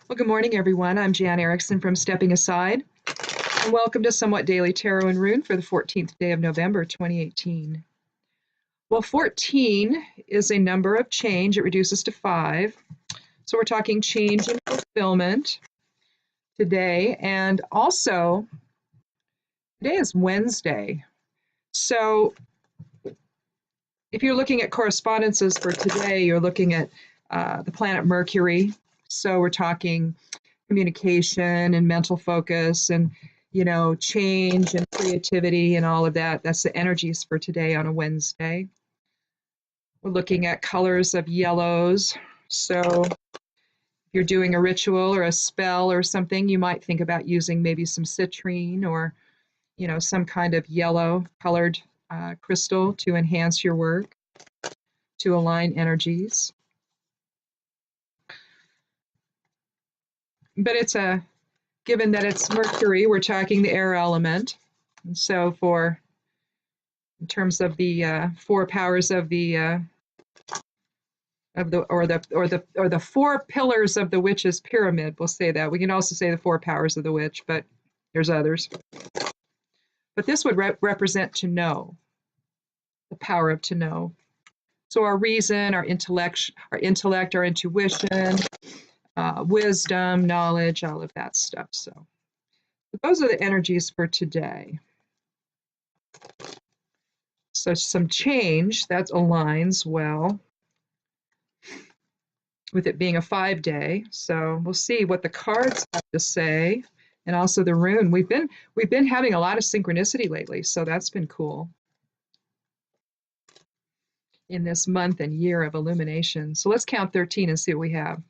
Well, good morning, everyone. I'm Jan Erickson from Stepping Aside, and welcome to Somewhat Daily Tarot and Rune for the 14th day of November, 2018. Well, 14 is a number of change. It reduces to 5. So we're talking change and fulfillment today. And also, today is Wednesday. So if you're looking at correspondences for today, you're looking at the planet Mercury. So we're talking communication and mental focus and, change and creativity and all of that. That's the energies for today on a Wednesday. We're looking at colors of yellows. So if you're doing a ritual or a spell or something, you might think about using maybe some citrine or, some kind of yellow colored crystal to enhance your work, to align energies. But given that it's Mercury, we're talking the air element. And so in terms of the 4 powers of the four pillars of the witch's pyramid, we'll say that. We can also say the 4 powers of the witch, but there's others. But this would represent to know, the power of to know. So our reason, our intellect, our intuition, wisdom, knowledge, all of that stuff. So those are the energies for today. So some change, that aligns well with it being a 5-day. So we'll see what the cards have to say, and also the rune. We've been having a lot of synchronicity lately, so that's been cool in this month and year of illumination. So let's count 13 and see what we have.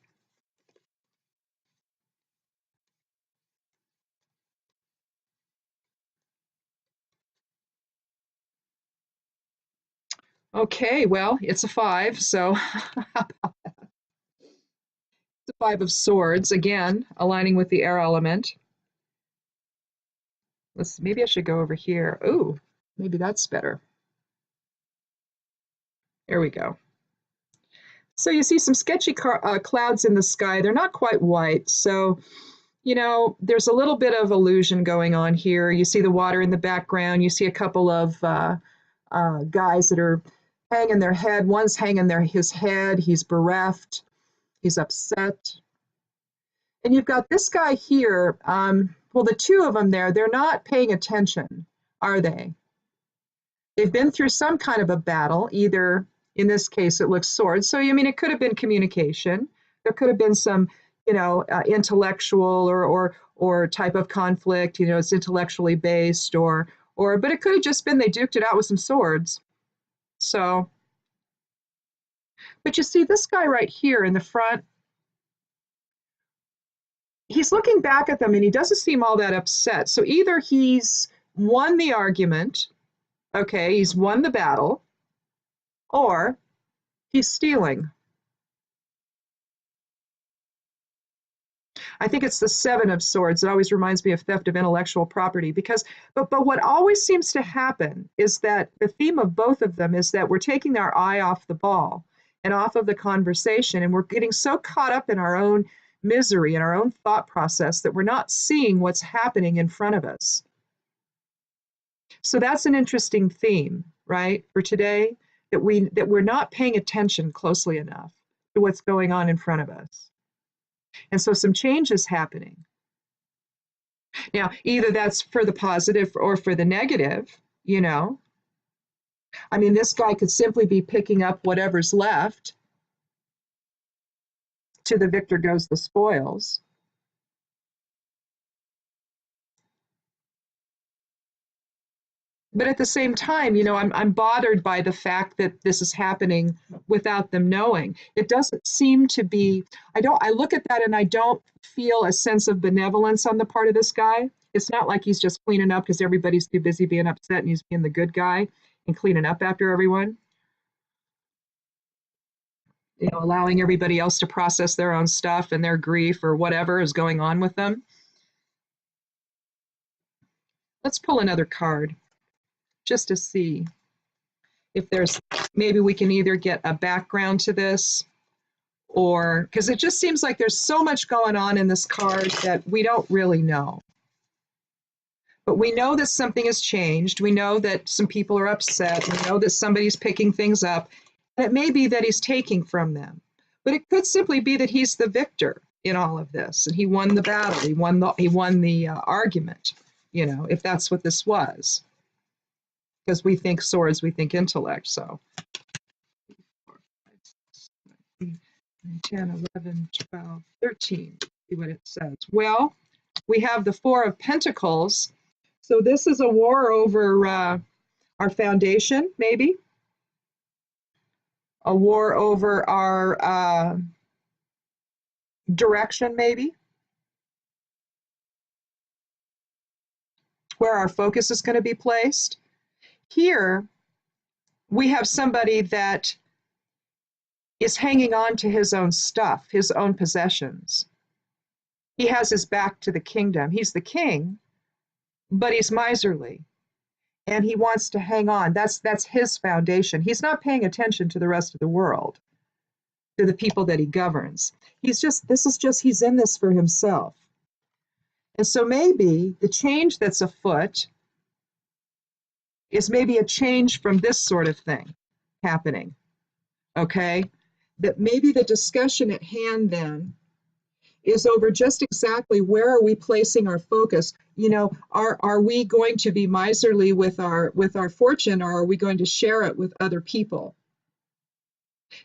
Okay, well, it's a 5, so how about that? It's a 5 of swords, again, aligning with the air element. Maybe I should go over here. Ooh, maybe that's better. There we go. So you see some sketchy clouds in the sky. They're not quite white, so there's a little bit of illusion going on here. You see the water in the background. You see a couple of guys that are hanging their head. One's hanging his head. He's bereft. He's upset. And you've got this guy here. Well, the 2 of them there, they're not paying attention, are they? They've been through some kind of a battle, either, in this case, it looks swords. So, it could have been communication. There could have been some, intellectual or type of conflict, it's intellectually based but it could have just been they duked it out with some swords. So, but you see this guy right here in the front, he's looking back at them and he doesn't seem all that upset. So either he's won the argument, okay, he's won the battle, or he's stealing. I think it's the 7 of swords. It always reminds me of theft of intellectual property but what always seems to happen is that the theme of both of them is that we're taking our eye off the ball and off of the conversation, and we're getting so caught up in our own misery and our own thought process that we're not seeing what's happening in front of us. So that's an interesting theme, right, for today, that we're not paying attention closely enough to what's going on in front of us. And so some change is happening. Now, either that's for the positive or for the negative, this guy could simply be picking up whatever's left. To the victor goes the spoils. But at the same time, I'm bothered by the fact that this is happening without them knowing. It doesn't seem to be, I look at that and I don't feel a sense of benevolence on the part of this guy. It's not like he's just cleaning up because everybody's too busy being upset and he's being the good guy and cleaning up after everyone. Allowing everybody else to process their own stuff and their grief or whatever is going on with them. Let's pull another card just to see if maybe we can either get a background to this or because it just seems like there's so much going on in this card that we don't really know. But we know that something has changed. We know that some people are upset. We know that somebody's picking things up. And it may be that he's taking from them. But it could simply be that he's the victor in all of this, and he won the battle. He won the argument, if that's what this was. Because we think swords, we think intellect. So 10, 11, 12, 13. See what it says. Well, we have the Four of Pentacles. So this is a war over our foundation, maybe. A war over our direction, maybe. Where our focus is going to be placed. Here, we have somebody that is hanging on to his own stuff, his own possessions. He has his back to the kingdom. He's the king, but he's miserly, and he wants to hang on. That's his foundation. He's not paying attention to the rest of the world, to the people that he governs. He's in this for himself. And so maybe the change that's afoot is maybe a change from this sort of thing happening, okay? That maybe the discussion at hand then is over just exactly where are we placing our focus. Are we going to be miserly with our fortune, or are we going to share it with other people?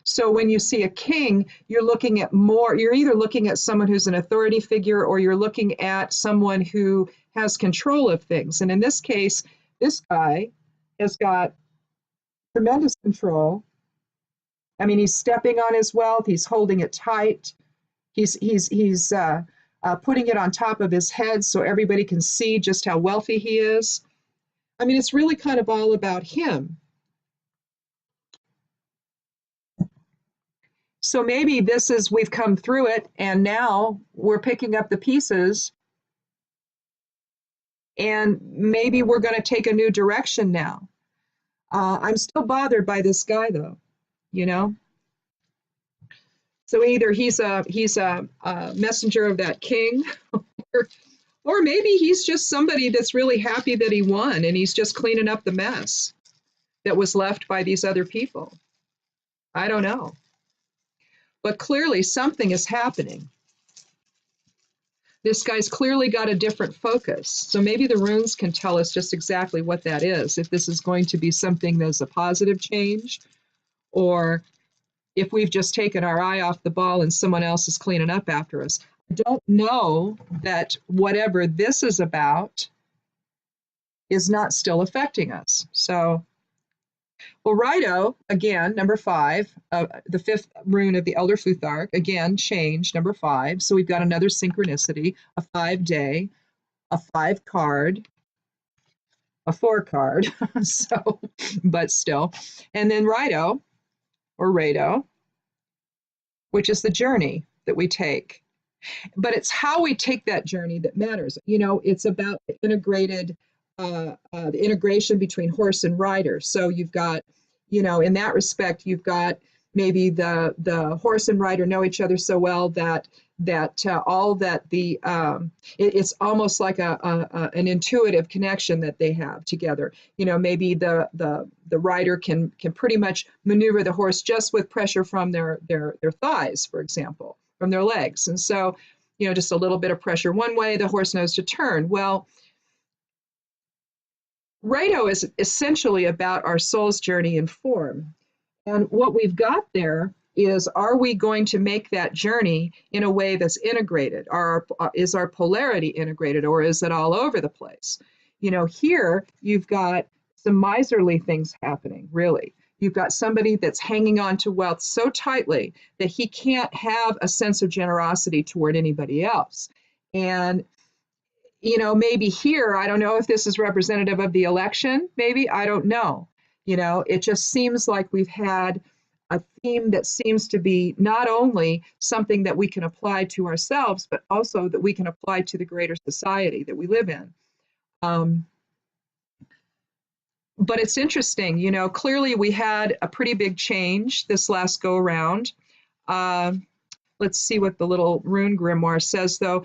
So when you see a king, you're either looking at someone who's an authority figure, or you're looking at someone who has control of things. And in this case, this guy has got tremendous control. I mean, he's stepping on his wealth. He's holding it tight. He's putting it on top of his head so everybody can see just how wealthy he is. I mean, it's really kind of all about him. So maybe we've come through it, and now we're picking up the pieces, and maybe we're going to take a new direction now. I'm still bothered by this guy, though, So either he's a messenger of that king, or maybe he's just somebody that's really happy that he won, and he's just cleaning up the mess that was left by these other people. I don't know. But clearly something is happening. This guy's clearly got a different focus. So maybe the runes can tell us just exactly what that is, if this is going to be something that's a positive change, or if we've just taken our eye off the ball and someone else is cleaning up after us. I don't know that whatever this is about is not still affecting us. So, well, Rido, again, number 5, the 5th rune of the Elder Futhark, again, change, number 5. So we've got another synchronicity, a 5-day, a 5 card, a 4 card, so, but still. And then Rido, or Rado, which is the journey that we take. But it's how we take that journey that matters. It's about the integration between horse and rider. So you've got, in that respect, you've got maybe the horse and rider know each other so well that it's almost like an intuitive connection that they have together. Maybe the rider can pretty much maneuver the horse just with pressure from their thighs, for example, from their legs. And so, just a little bit of pressure one way, the horse knows to turn. Well, Rado is essentially about our soul's journey in form. And what we've got there is, are we going to make that journey in a way that's integrated? Is our polarity integrated, or is it all over the place? Here you've got some miserly things happening, really. You've got somebody that's hanging on to wealth so tightly that he can't have a sense of generosity toward anybody else. And maybe here, I don't know if this is representative of the election, maybe, I don't know. It just seems like we've had a theme that seems to be not only something that we can apply to ourselves, but also that we can apply to the greater society that we live in. But it's interesting, clearly we had a pretty big change this last go around. Let's see what the little rune grimoire says, though.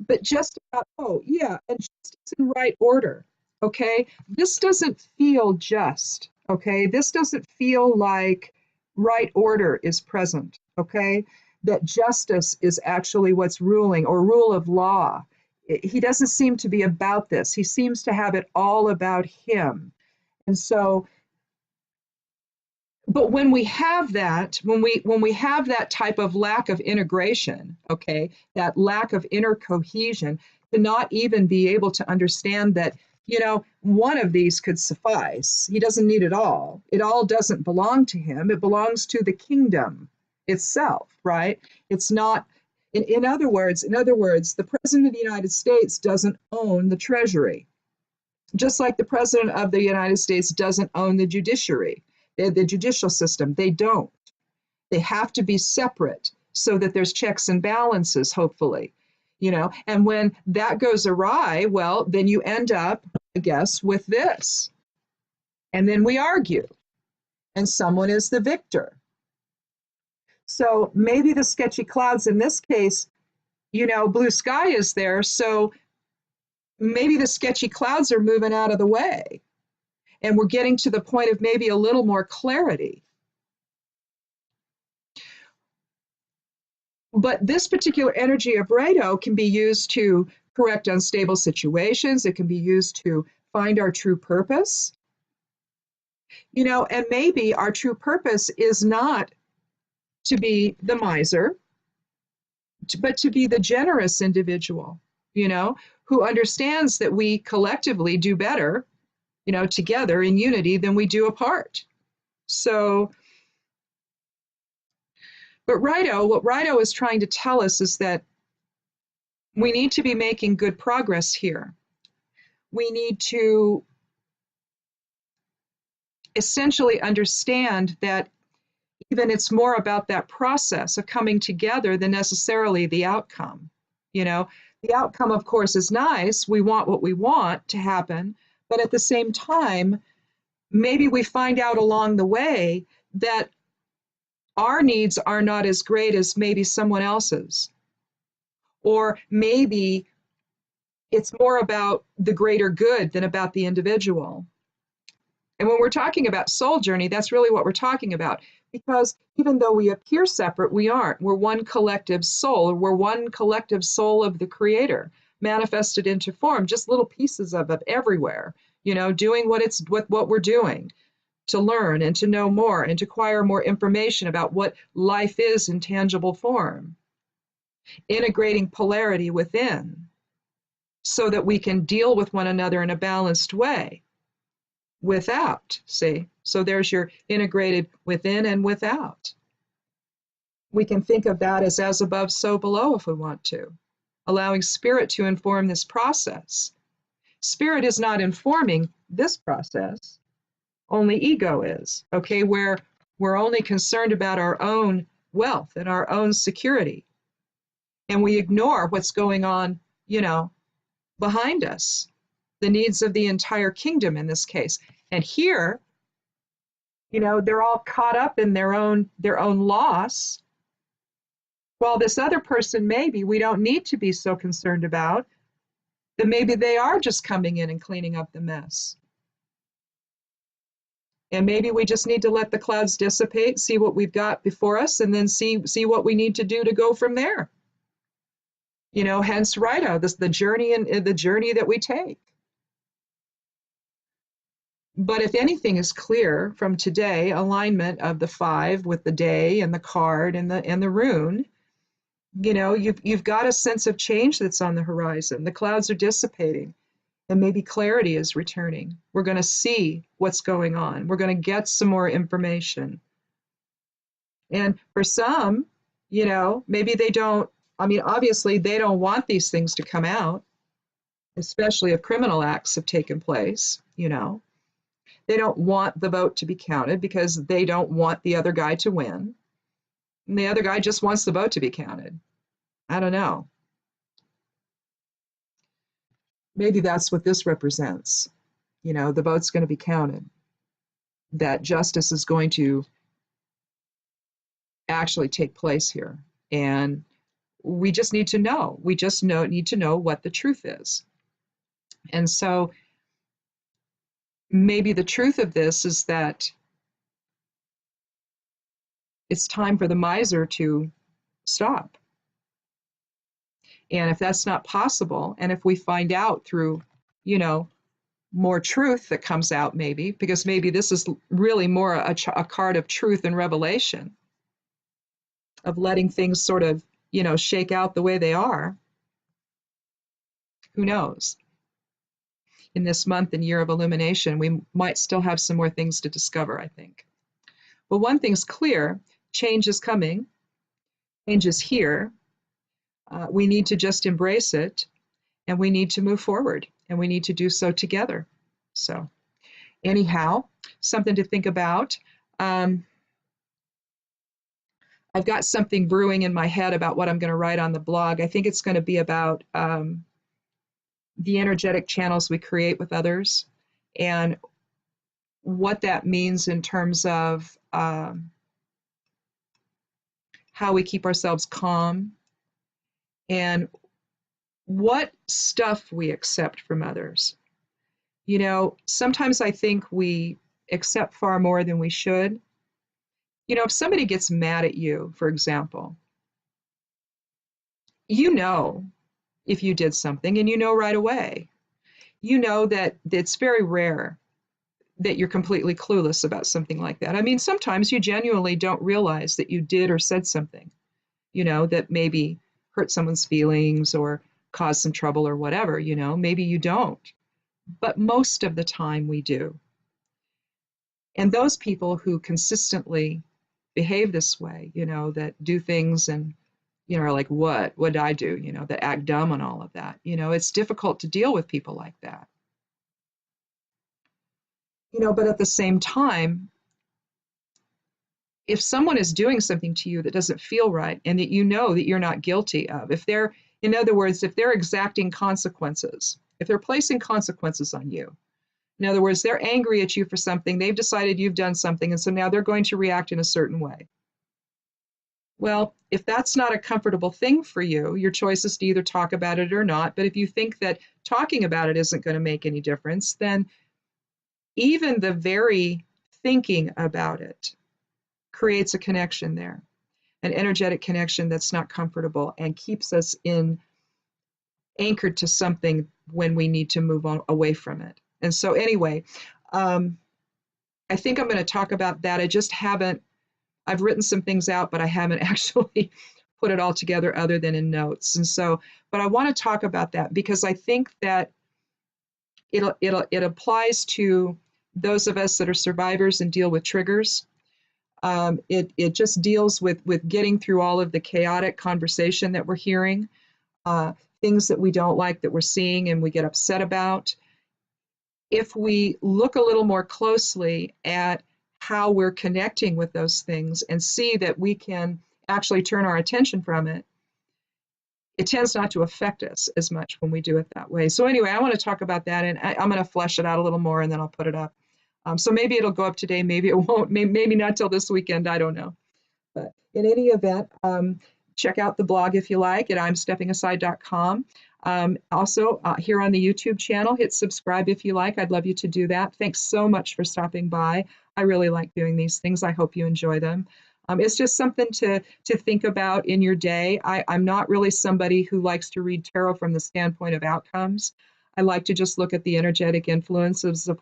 But just about, oh, yeah, and justice in right order, okay? This doesn't feel just, okay? This doesn't feel like right order is present, okay? That justice is actually what's ruling, or rule of law. He doesn't seem to be about this. He seems to have it all about him. And so, but when we have that, when we have that type of lack of integration, okay, that lack of inner cohesion, to not even be able to understand that, one of these could suffice. He doesn't need it all. It all doesn't belong to him. It belongs to the kingdom itself, right? It's not. In other words, the president of the United States doesn't own the treasury, just like the president of the United States doesn't own the judiciary, the judicial system. They don't. They have to be separate so that there's checks and balances, hopefully. And when that goes awry, well, then you end up, I guess, with this. And then we argue, and someone is the victor. So maybe the sketchy clouds in this case, blue sky is there. So maybe the sketchy clouds are moving out of the way. And we're getting to the point of maybe a little more clarity. But this particular energy of Rado can be used to correct unstable situations. It can be used to find our true purpose. And maybe our true purpose is not to be the miser, but to be the generous individual, who understands that we collectively do better, together in unity than we do apart. So, but what Rado is trying to tell us is that we need to be making good progress here. We need to essentially understand that even it's more about that process of coming together than necessarily the outcome. The outcome, of course, is nice. We want what we want to happen. But at the same time, maybe we find out along the way that our needs are not as great as maybe someone else's. Or maybe it's more about the greater good than about the individual. And when we're talking about soul journey, that's really what we're talking about. Because even though we appear separate, we aren't. We're one collective soul. We're one collective soul of the Creator, manifested into form, just little pieces of it everywhere, doing what we're doing to learn and to know more and to acquire more information about what life is in tangible form, integrating polarity within so that we can deal with one another in a balanced way. Without, see? So there's your integrated within and without. We can think of that as above, so below if we want to, allowing spirit to inform this process. Spirit is not informing this process, only ego is, okay, where we're only concerned about our own wealth and our own security. And we ignore what's going on, behind us, the needs of the entire kingdom in this case. And here, they're all caught up in their own loss. While this other person, maybe we don't need to be so concerned about, that maybe they are just coming in and cleaning up the mess. And maybe we just need to let the clouds dissipate, see what we've got before us, and then see what we need to do to go from there. Hence Rado, the journey that we take. But if anything is clear from today, alignment of the 5 with the day and the card and the rune, you've got a sense of change that's on the horizon. The clouds are dissipating, and maybe clarity is returning. We're going to see what's going on. We're going to get some more information. And for some, maybe they don't. Obviously, they don't want these things to come out, especially if criminal acts have taken place. They don't want the vote to be counted because they don't want the other guy to win. And the other guy just wants the vote to be counted. I don't know. Maybe that's what this represents. The vote's going to be counted. That justice is going to actually take place here. And we just need to know. We just need to know what the truth is. And so maybe the truth of this is that it's time for the miser to stop. And if that's not possible, and if we find out through, more truth that comes out, maybe, because maybe this is really more a card of truth and revelation, of letting things sort of, shake out the way they are. Who knows? In this month and year of illumination, we might still have some more things to discover, I think. But one thing's clear, change is coming, change is here. We need to just embrace it, and we need to move forward, and we need to do so together. So anyhow, something to think about. I've got something brewing in my head about what I'm going to write on the blog. I think it's going to be about the energetic channels we create with others, and what that means in terms of how we keep ourselves calm, and what stuff we accept from others. Sometimes I think we accept far more than we should. If somebody gets mad at you, for example, if you did something, and right away. That it's very rare that you're completely clueless about something like that. I mean, sometimes you genuinely don't realize that you did or said something, that maybe hurt someone's feelings or caused some trouble or whatever, maybe you don't. But most of the time we do. And those people who consistently behave this way, that do things and, are like, what did I do? That act dumb and all of that. It's difficult to deal with people like that. But at the same time, if someone is doing something to you that doesn't feel right, and that that you're not guilty of, in other words, if they're exacting consequences, if they're placing consequences on you, in other words, they're angry at you for something, they've decided you've done something, and so now they're going to react in a certain way. Well, if that's not a comfortable thing for you, your choice is to either talk about it or not. But if you think that talking about it isn't going to make any difference, then even the very thinking about it creates a connection there, an energetic connection that's not comfortable, and keeps us anchored to something when we need to move on away from it. And so anyway, I think I'm going to talk about that. I've written some things out, but I haven't actually put it all together other than in notes. And so, but I want to talk about that because I think that it applies to those of us that are survivors and deal with triggers. It just deals with getting through all of the chaotic conversation that we're hearing, things that we don't like that we're seeing and we get upset about. If we look a little more closely at how we're connecting with those things and see that we can actually turn our attention from it, it tends not to affect us as much when we do it that way. So anyway, I want to talk about that, and I'm going to flesh it out a little more, and then I'll put it up. So maybe it'll go up today, maybe it won't, maybe not till this weekend, I don't know. But in any event, check out the blog if you like at imsteppingaside.com. Also, here on the YouTube channel, hit subscribe if you like. I'd love you to do that. Thanks so much for stopping by. I really like doing these things. I hope you enjoy them. It's just something to think about in your day. I'm not really somebody who likes to read tarot from the standpoint of outcomes. I like to just look at the energetic influences of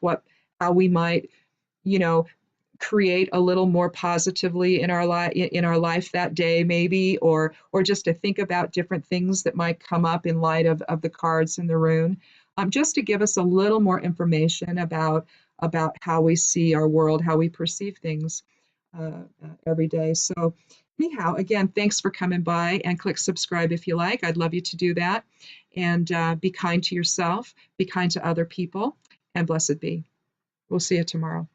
how we might, create a little more positively in our life that day, maybe, or just to think about different things that might come up in light of the cards in the rune, just to give us a little more information about how we see our world, how we perceive things every day. So anyhow, again, thanks for coming by, and click subscribe if you like. I'd love you to do that. And be kind to yourself, be kind to other people, and blessed be. We'll see you tomorrow.